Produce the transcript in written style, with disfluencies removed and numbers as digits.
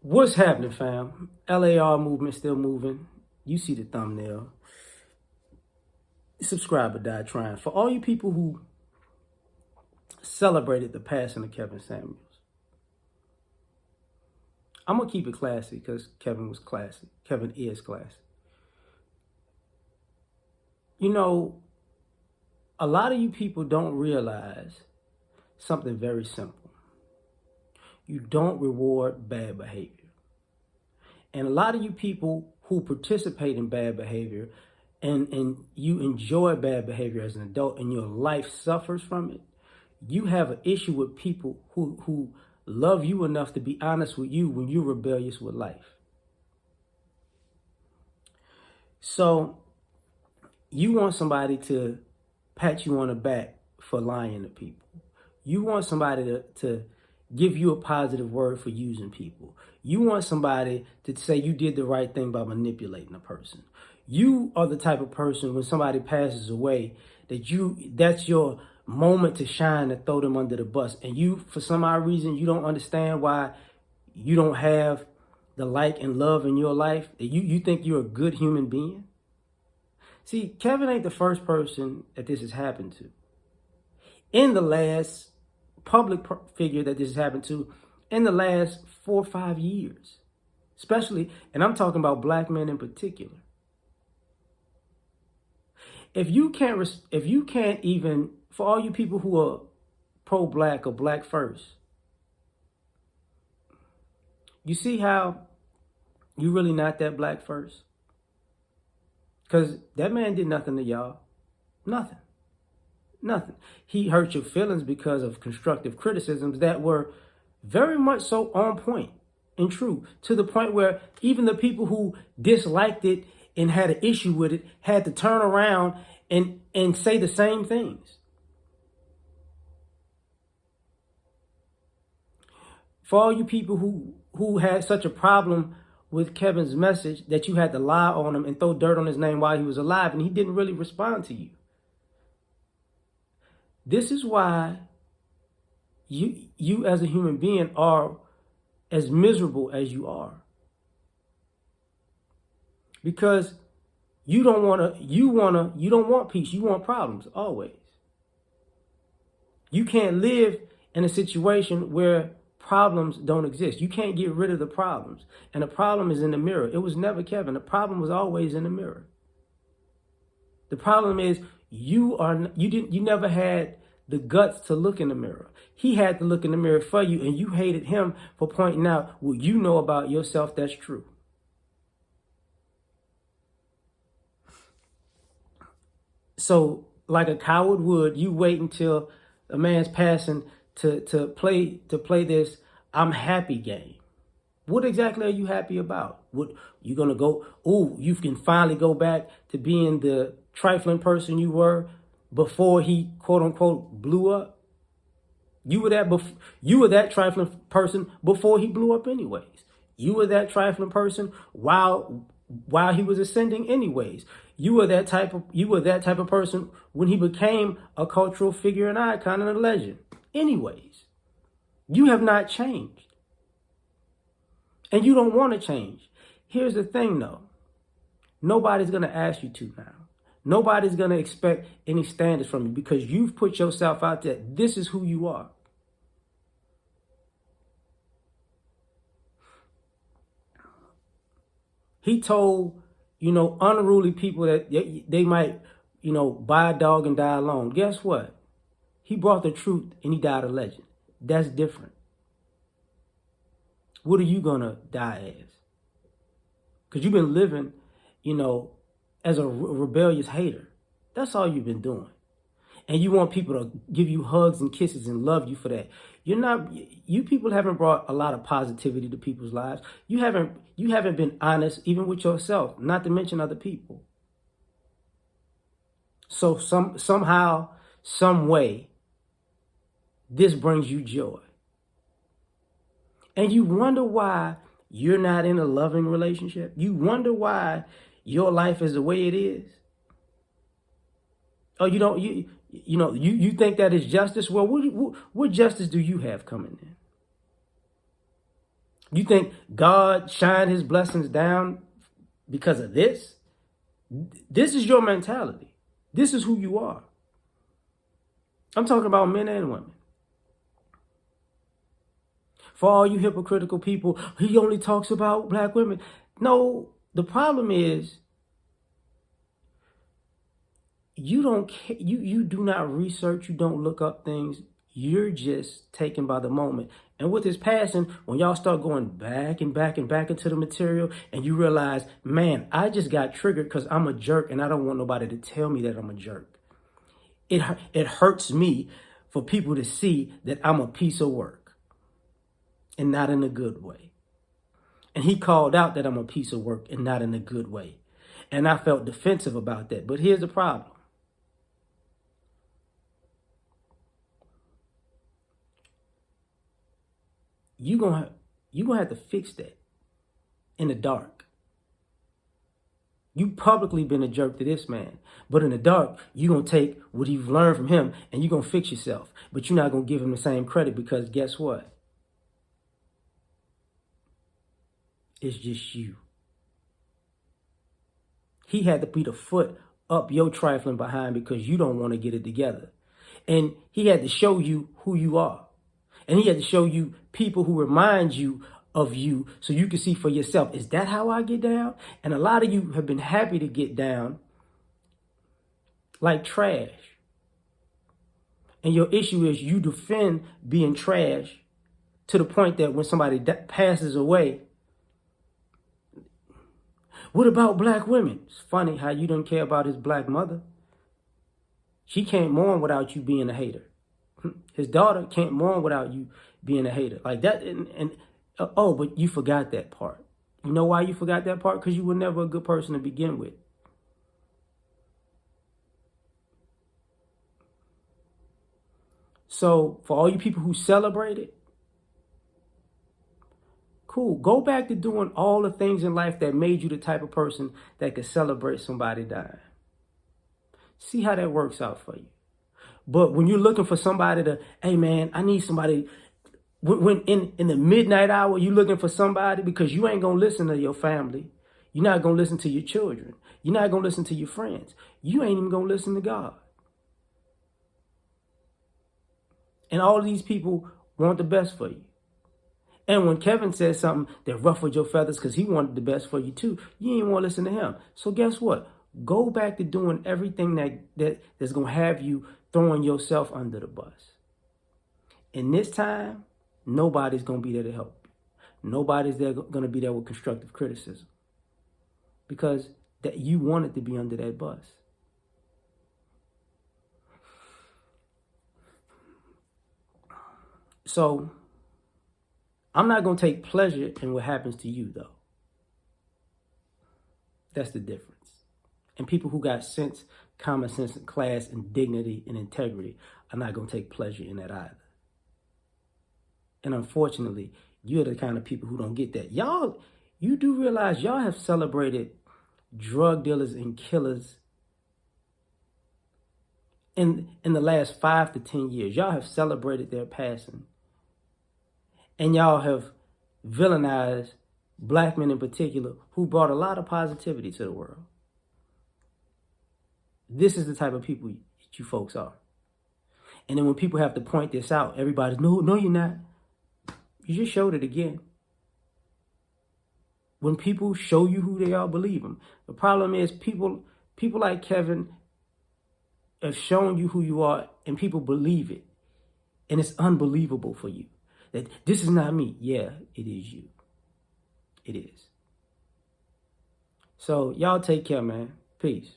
What's happening, fam? L.A.R. movement still moving. You see the thumbnail. Subscribe or die trying. For all you people who celebrated the passing of Kevin Samuels, I'm going to keep it classy because Kevin was classy. Kevin is classy. You know, a lot of you people don't realize something very simple. You don't reward bad behavior. And a lot of you people who participate in bad behavior and you enjoy bad behavior as an adult and your life suffers from it, you have an issue with people who love you enough to be honest with you when you're rebellious with life. So you want somebody to pat you on the back for lying to people. You want somebody to give you a positive word for using people. You want somebody to say you did the right thing by manipulating a person. You are the type of person when somebody passes away that's your moment to shine and throw them under the bus. And you, for some odd reason, you don't understand why you don't have the like and love in your life. You think you're a good human being. See, Kevin ain't the first person that this has happened to. In the last public figure that this has happened to, in the last 4 or 5 years, especially, and I'm talking about black men in particular. If you can't even, for all you people who are pro-black or black first, you see how you really not that black first? Because that man did nothing to y'all. Nothing. Nothing. He hurt your feelings because of constructive criticisms that were very much so on point and true, to the point where even the people who disliked it and had an issue with it had to turn around and say the same things. For all you people who had such a problem with Kevin's message that you had to lie on him and throw dirt on his name while he was alive and he didn't really respond to you. This is why you as a human being are as miserable as you are. Because you don't want peace. You want problems always. You can't live in a situation where problems don't exist. You can't get rid of the problems. And the problem is in the mirror. It was never Kevin. The problem was always in the mirror. The problem is you never had the guts to look in the mirror. He had to look in the mirror for you, and you hated him for pointing out what you know about yourself that's true. So, like a coward would, you wait until a man's passing to play this I'm happy game. What exactly are you happy about? What you gonna go? Oh, you can finally go back to being the trifling person you were before he quote unquote blew up. You were that trifling person before he blew up anyways. You were that trifling person while he was ascending anyways. You were that type of person when he became a cultural figure and icon and a legend. Anyways, you have not changed. And you don't want to change. Here's the thing though. Nobody's going to ask you to now. Nobody's going to expect any standards from you because you've put yourself out there. This is who you are. He told, unruly people that they might, buy a dog and die alone. Guess what? He brought the truth and he died a legend. That's different. What are you going to die as? Because you've been living, as a rebellious hater. That's all you've been doing. And you want people to give you hugs and kisses and love you for that. You people haven't brought a lot of positivity to people's lives. You haven't been honest even with yourself, not to mention other people. So somehow, some way, this brings you joy. And you wonder why you're not in a loving relationship. You wonder why your life is the way it is. Oh, you think that is justice? Well, what justice do you have coming in? You think God shined his blessings down because of this? This is your mentality. This is who you are. I'm talking about men and women. For all you hypocritical people, he only talks about black women. No, the problem is you don't you do not research, you don't look up things. You're just taken by the moment. And with this passing, when y'all start going back and back and back into the material and you realize, man, I just got triggered because I'm a jerk and I don't want nobody to tell me that I'm a jerk. It hurts me for people to see that I'm a piece of work and not in a good way. And he called out that I'm a piece of work and not in a good way. And I felt defensive about that. But here's the problem. You're gonna have to fix that in the dark. You publicly been a jerk to this man, but in the dark, you're gonna take what you've learned from him and you're gonna fix yourself. But you're not gonna give him the same credit because guess what? It's just you. He had to beat a foot up your trifling behind because you don't want to get it together. And he had to show you who you are. And he had to show you people who remind you of you so you can see for yourself, is that how I get down? And a lot of you have been happy to get down like trash. And your issue is you defend being trash to the point that when somebody passes away, what about black women? It's funny how you don't care about his black mother. She can't mourn without you being a hater. His daughter can't mourn without you being a hater. Like that, oh, but you forgot that part. You know why you forgot that part? Because you were never a good person to begin with. So for all you people who celebrate it, cool. Go back to doing all the things in life that made you the type of person that could celebrate somebody dying. See how that works out for you. But when you're looking for somebody to, hey man, I need somebody, when in the midnight hour, you're looking for somebody because you ain't going to listen to your family. You're not going to listen to your children. You're not going to listen to your friends. You ain't even going to listen to God. And all of these people want the best for you. And when Kevin says something that ruffled your feathers because he wanted the best for you too, you ain't want to listen to him. So guess what? Go back to doing everything that's going to have you throwing yourself under the bus. And this time, nobody's going to be there to help you. Nobody's going to be there with constructive criticism. Because that you wanted to be under that bus. So, I'm not going to take pleasure in what happens to you, though. That's the difference. And people who got sense, common sense, and class, and dignity, and integrity are not going to take pleasure in that either. And unfortunately, you're the kind of people who don't get that. Y'all, you do realize y'all have celebrated drug dealers and killers in the last 5 to 10 years. Y'all have celebrated their passing. And y'all have villainized black men in particular who brought a lot of positivity to the world. This is the type of people that you folks are. And then when people have to point this out, everybody's, no, you're not. You just showed it again. When people show you who they are, believe them. The problem is people like Kevin have shown you who you are and people believe it. And it's unbelievable for you that this is not me. Yeah, it is you. It is. So y'all take care, man. Peace.